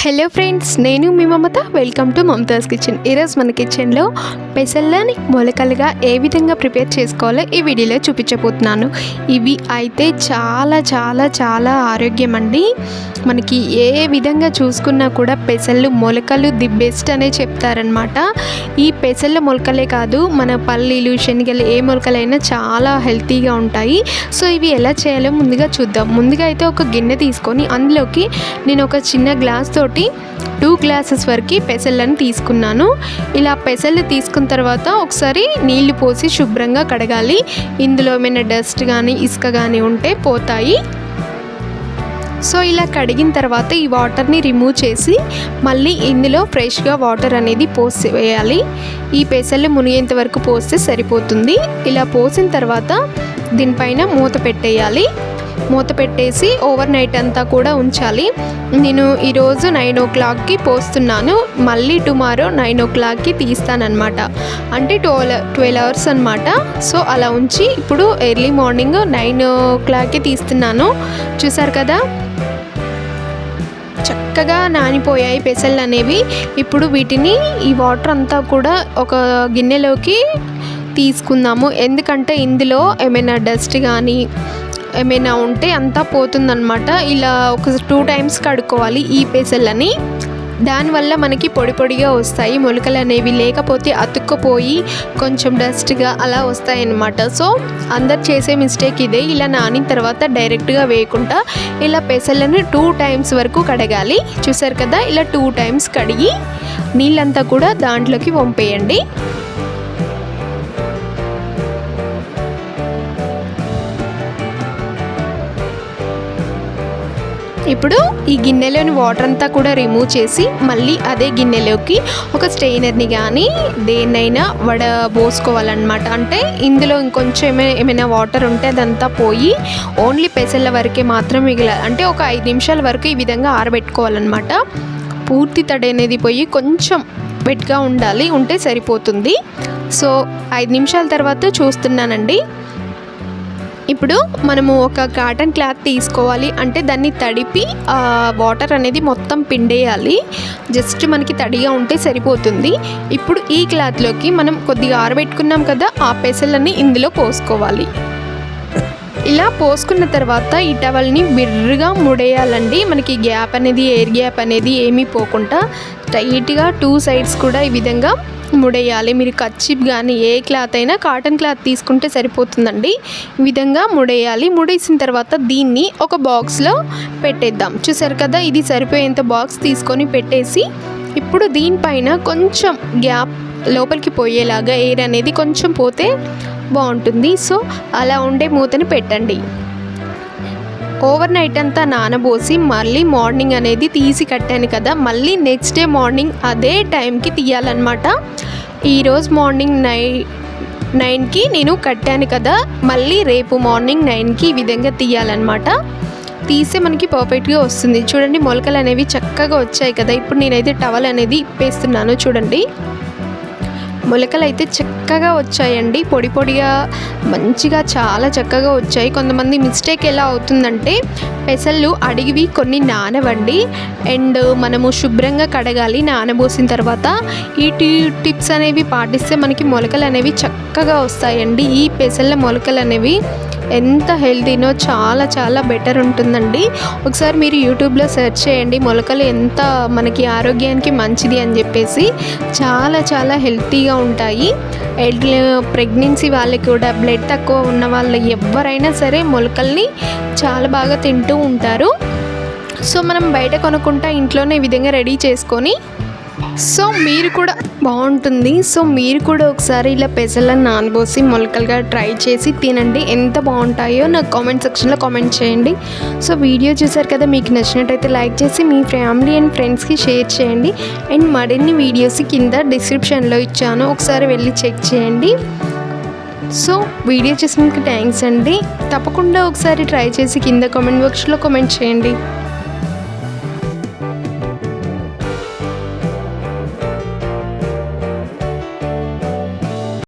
Hello friends, నేను మీ Mamata. Welcome to Mamata's kitchen. ఈరోజు మన కిచెన్లో పెసల్లని మొలకలుగా ఏ విధంగా ప్రిపేర్ చేసుకోవాలో ఈ వీడియోలో చూపించబోతున్నాను. ఇవి అయితే చాలా చాలా చాలా ఆరోగ్యం అండి. మనకి ఏ విధంగా చూసుకున్నా కూడా పెసళ్ళు మొలకలు ది బెస్ట్ అనే చెప్తారనమాట. ఈ పెసళ్ళ మొలకలే కాదు, మన పల్లీలు శనగలు ఏ మొలకలైనా చాలా హెల్తీగా ఉంటాయి. సో ఇవి ఎలా చేయాలో ముందుగా చూద్దాం. ముందుగా అయితే ఒక గిన్నె తీసుకొని అందులోకి నేను ఒక చిన్న గ్లాస్ తోటి 2 గ్లాసెస్ వరకు పెసళ్ళని తీసుకున్నాను. ఇలా పెసళ్ళు తీసుకున్న తర్వాత ఒకసారి నీళ్లు పోసి శుభ్రంగా కడగాలి. ఇందులో ఏమైనా డస్ట్ కానీ ఇసుక కానీ ఉంటే పోతాయి. సో ఇలా కడిగిన తర్వాత ఈ వాటర్ని రిమూవ్ చేసి మళ్ళీ ఇందులో ఫ్రెష్గా వాటర్ అనేది పోసి వేయాలి. ఈ పెసళ్ళు మునిగేంత వరకు పోస్తే సరిపోతుంది. ఇలా పోసిన తర్వాత దీనిపైన మూత పెట్టేయాలి. మూత పెట్టేసి ఓవర్ నైట్ అంతా కూడా ఉంచాలి. నేను ఈరోజు 9 o'clockకి పోస్తున్నాను. మళ్ళీ టుమారో 9 o'clockకి తీస్తానన్నమాట. అంటే 12 hours అనమాట. సో అలా ఉంచి ఇప్పుడు ఎర్లీ మార్నింగ్ 9 o'clockకి తీస్తున్నాను. చూసారు కదా, చక్కగా నానిపోయాయి పెసళ్ళు అనేవి. ఇప్పుడు వీటిని ఈ వాటర్ అంతా కూడా ఒక గిన్నెలోకి తీసుకుందాము. ఎందుకంటే ఇందులో ఏమైనా డస్ట్ కానీ ఏమైనా ఉంటే అంతా పోతుందన్నమాట. ఇలా ఒక 2 times కడుక్కోవాలి ఈ పెసళ్ళని. దానివల్ల మనకి పొడి పొడిగా వస్తాయి మొలకలు అనేవి, లేకపోతే అతుక్కుపోయి కొంచెం డస్ట్గా అలా వస్తాయన్నమాట. సో అందరు చేసే మిస్టేక్ ఇదే. ఇలా నానిన తర్వాత డైరెక్ట్గా వేయకుండా ఇలా పెసళ్ళని 2 times వరకు కడగాలి. చూసారు కదా, ఇలా 2 times కడిగి నీళ్ళంతా కూడా దాంట్లోకి వంపేయండి. ఇప్పుడు ఈ గిన్నెలోని వాటర్ అంతా కూడా రిమూవ్ చేసి మళ్ళీ అదే గిన్నెలోకి ఒక స్ట్రెయినర్ని కానీ దేన్నైనా వడబోసుకోవాలన్నమాట. అంటే ఇందులో ఇంకొంచెం ఏమైనా వాటర్ ఉంటే అదంతా పోయి ఓన్లీ పెసళ్ళ వరకే మాత్రం మిగిలాలి. అంటే ఒక 5 నిమిషాల వరకు ఈ విధంగా ఆరబెట్టుకోవాలన్నమాట. పూర్తి తడి అనేది పోయి కొంచెం వెట్గా ఉంటే సరిపోతుంది. సో 5 నిమిషాల తర్వాత చూస్తున్నానండి. ఇప్పుడు మనము ఒక కాటన్ క్లాత్ తీసుకోవాలి. అంటే దాన్ని తడిపి వాటర్ అనేది మొత్తం పిండేయాలి. జస్ట్ మనకి తడిగా ఉంటే సరిపోతుంది. ఇప్పుడు ఈ క్లాత్లోకి మనం కొద్దిగా ఆరబెట్టుకున్నాం కదా, ఆ పెసళ్ళని ఇందులో పోసుకోవాలి. ఇలా పోసుకున్న తర్వాత ఈ టవల్ని బిర్రుగా ముడేయాలండి. మనకి గ్యాప్ అనేది, ఎయిర్ గ్యాప్ అనేది ఏమీ పోకుండా టైట్గా 2 sides కూడా ఈ విధంగా ముడేయాలి. మీరు కర్చీఫ్ కానీ ఏ క్లాత్ అయినా కాటన్ క్లాత్ తీసుకుంటే సరిపోతుందండి. ఈ విధంగా ముడేయాలి. ముడేసిన తర్వాత దీన్ని ఒక బాక్స్లో పెట్టేద్దాం. చూసారు కదా, ఇది సరిపోయేంత బాక్స్ తీసుకొని పెట్టేసి ఇప్పుడు దీనిపైన కొంచెం గ్యాప్ లోపలికి పోయేలాగా ఎయిర్ అనేది కొంచెం పోతే బాగుంటుంది. సో అలా ఉండే మూతని పెట్టండి. ఓవర్ నైట్ అంతా నానబోసి మళ్ళీ మార్నింగ్ అనేది తీసి కట్టాను కదా, మళ్ళీ నెక్స్ట్ డే మార్నింగ్ అదే టైంకి తీయాలన్నమాట. ఈరోజు మార్నింగ్ 9కి నేను కట్టాను కదా, మళ్ళీ రేపు మార్నింగ్ 9కి ఈ విధంగా తీయాలన్నమాట. తీస్తే మనకి పర్ఫెక్ట్గా వస్తుంది. చూడండి, మొలకలు అనేవి చక్కగా వచ్చాయి కదా. ఇప్పుడు నేనైతే టవల్ అనేది ఇప్పేస్తున్నాను. చూడండి, మొలకలు అయితే చక్కగా వచ్చాయండి. పొడి పొడిగా మంచిగా చాలా చక్కగా వచ్చాయి. కొంతమంది మిస్టేక్ ఎలా అవుతుందంటే పెసళ్ళు అడిగివి కొన్ని నానవండి. అండ్ మనము శుభ్రంగా కడగాలి నానబోసిన తర్వాత. ఈ టిప్స్ అనేవి పాటిస్తే మనకి మొలకలు అనేవి చక్కగా వస్తాయండి. ఈ పెసళ్ళ మొలకలు అనేవి ఎంత హెల్తీనో చాలా చాలా బెటర్ ఉంటుందండి. ఒకసారి మీరు యూట్యూబ్లో సెర్చ్ చేయండి, మొలకలు ఎంత మనకి ఆరోగ్యానికి మంచిది అని చెప్పేసి. చాలా చాలా హెల్తీగా ఉంటాయి. ప్రెగ్నెన్సీ వాళ్ళకి కూడా, బ్లడ్ తక్కువ ఉన్న వాళ్ళు ఎవరైనా సరే మొలకల్ని చాలా బాగా తింటూ ఉంటారు. సో మనం బయట కొనుక్కుంటా ఇంట్లోనే ఈ విధంగా రెడీ చేసుకొని సో మీరు కూడా బాగుంటుంది. సో మీరు కూడా ఒకసారి ఇలా పెసళ్ళని నానబోసి మొలకలుగా ట్రై చేసి తినండి. ఎంత బాగుంటాయో నాకు కామెంట్ సెక్షన్లో కామెంట్ చేయండి. సో వీడియో చూసారు కదా, మీకు నచ్చినట్టయితే లైక్ చేసి మీ ఫ్యామిలీ అండ్ ఫ్రెండ్స్కి షేర్ చేయండి. అండ్ మరిన్ని వీడియోస్ కింద డిస్క్రిప్షన్లో ఇచ్చాను, ఒకసారి వెళ్ళి చెక్ చేయండి. సో వీడియో చూసినందుకు థ్యాంక్స్ అండి. తప్పకుండా ఒకసారి ట్రై చేసి కింద కామెంట్ బాక్స్లో కామెంట్ చేయండి.